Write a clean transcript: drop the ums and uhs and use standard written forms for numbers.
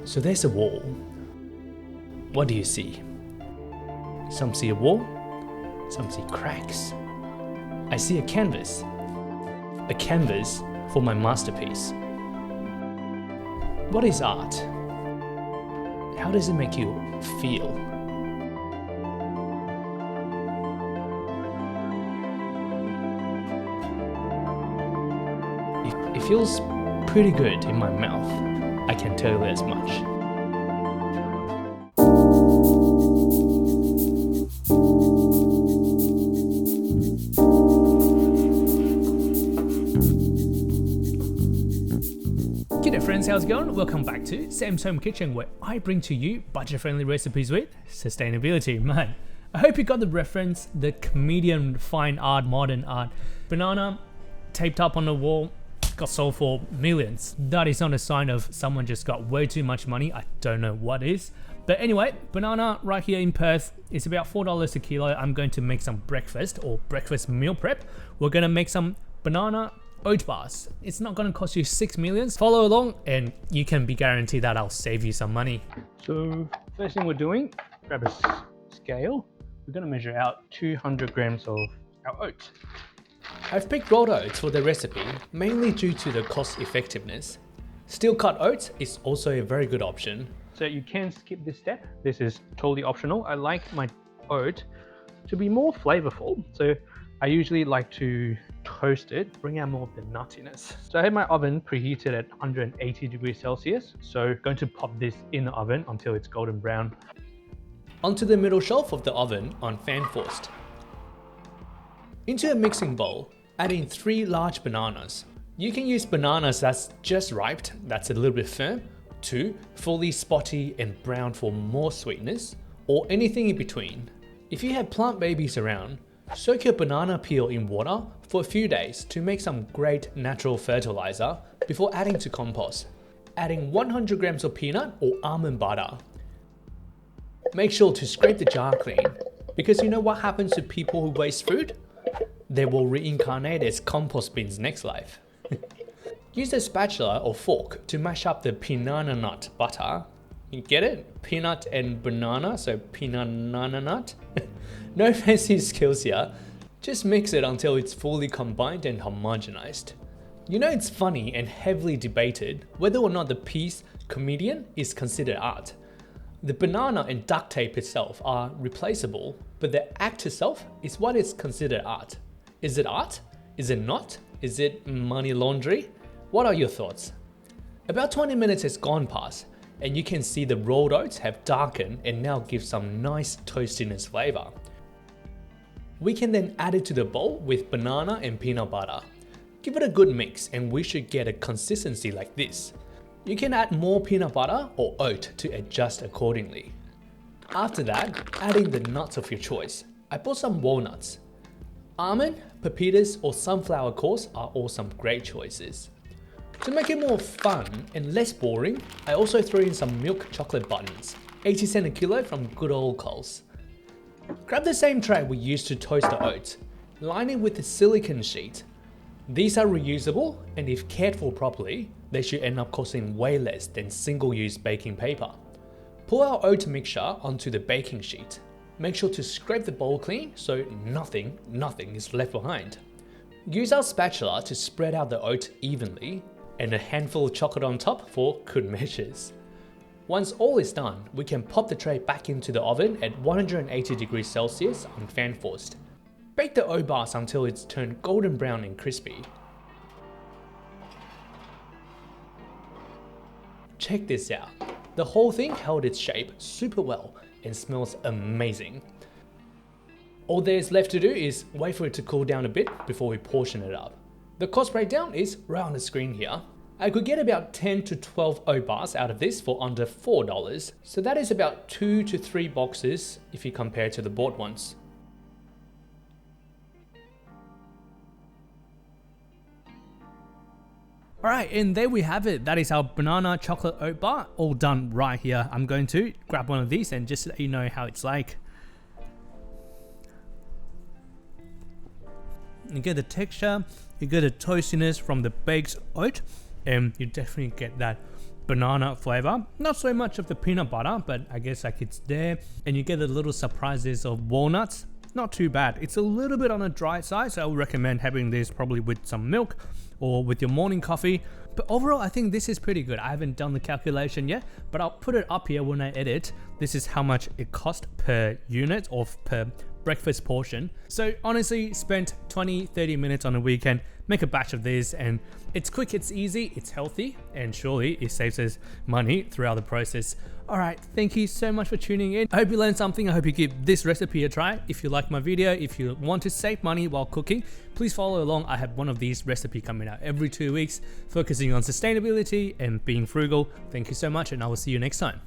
So there's a wall. What do you see? Some see a wall, some see cracks. I see a canvas for my masterpiece. What is art? How does it make you feel? It feels pretty good in my mouth, I can tell you as much. G'day friends, how's it going? Welcome back to Sam's Home Kitchen, where I bring to you budget-friendly recipes with sustainability. Man, I hope you got the reference, the comedian fine art, modern art. Banana taped up on the wall, got sold for millions. That is not a sign of someone just got way too much money. I don't know what is. But anyway, banana right here in Perth is about $4 a kilo. I'm going to make some breakfast or breakfast meal prep. We're going to make some banana oat bars. It's not going to cost you 6 millions. Follow along and you can be guaranteed that I'll save you some money. So first thing we're doing, grab a scale. We're going to measure out 200 grams of our oats. I've picked rolled oats for the recipe, mainly due to the cost effectiveness. Steel cut oats is also a very good option. So you can skip this step. This is totally optional. I like my oat to be more flavorful. So I usually like to toast it, bring out more of the nuttiness. So I have my oven preheated at 180 degrees Celsius. So going to pop this in the oven until it's golden brown. Onto the middle shelf of the oven on fan forced. Into a mixing bowl, add in 3 large bananas. You can use bananas that's just ripe, that's a little bit firm, 2 fully spotty and brown for more sweetness, or anything in between. If you have plant babies around, soak your banana peel in water for a few days to make some great natural fertilizer before adding to compost. Adding 100 grams of peanut or almond butter. Make sure to scrape the jar clean, because you know what happens to people who waste food? They will reincarnate as compost bins next life. Use a spatula or fork to mash up the banana nut butter. You get it? Peanut and banana, so peanut nut. No fancy skills here. Just mix it until it's fully combined and homogenized. You know, it's funny and heavily debated whether or not the piece comedian is considered art. The banana and duct tape itself are replaceable, but the act itself is what is considered art. Is it art? Is it not? Is it money laundry? What are your thoughts? About 20 minutes has gone past, and you can see the rolled oats have darkened and now give some nice toastiness flavor. We can then add it to the bowl with banana and peanut butter. Give it a good mix and we should get a consistency like this. You can add more peanut butter or oat to adjust accordingly. After that, add in the nuts of your choice. I put some walnuts. Almond, pepitas or sunflower cores are all some great choices. To make it more fun and less boring, I also throw in some milk chocolate buttons, 80 cents a kilo from good old Coles. Grab the same tray we used to toast the oats, line it with a silicone sheet. These are reusable, and if cared for properly, they should end up costing way less than single-use baking paper. Pour our oat mixture onto the baking sheet. Make sure to scrape the bowl clean so nothing is left behind. Use our spatula to spread out the oat evenly, and a handful of chocolate on top for good measures. Once all is done, we can pop the tray back into the oven at 180 degrees Celsius on fan forced. Bake the oat bars until it's turned golden brown and crispy. Check this out. The whole thing held its shape super well and smells amazing. All there's left to do is wait for it to cool down a bit before we portion it up. The cost breakdown is right on the screen here. I could get about 10 to 12 oat bars out of this for under $4, so that is about 2 to 3 boxes if you compare to the bought ones. Alright, and there we have it. That is our banana chocolate oat bar, all done right here. I'm going to grab one of these and just let you know how it's like. You get the texture, you get the toastiness from the baked oat, and you definitely get that banana flavor. Not so much of the peanut butter, but I guess like it's there. And you get the little surprises of walnuts. Not too bad. It's a little bit on the dry side, so I would recommend having this probably with some milk or with your morning coffee. But overall, I think this is pretty good. I haven't done the calculation yet, but I'll put it up here when I edit. This is how much it cost per unit or per breakfast portion. So honestly, spent 20-30 minutes on a weekend, make a batch of this, and it's quick, it's easy, it's healthy, and surely it saves us money throughout the process. All right, thank you so much for tuning in. I hope you learned something. I hope you give this recipe a try. If you like my video, if you want to save money while cooking, please follow along. I have one of these recipes coming out every 2 weeks, focusing on sustainability and being frugal. Thank you so much, and I will see you next time.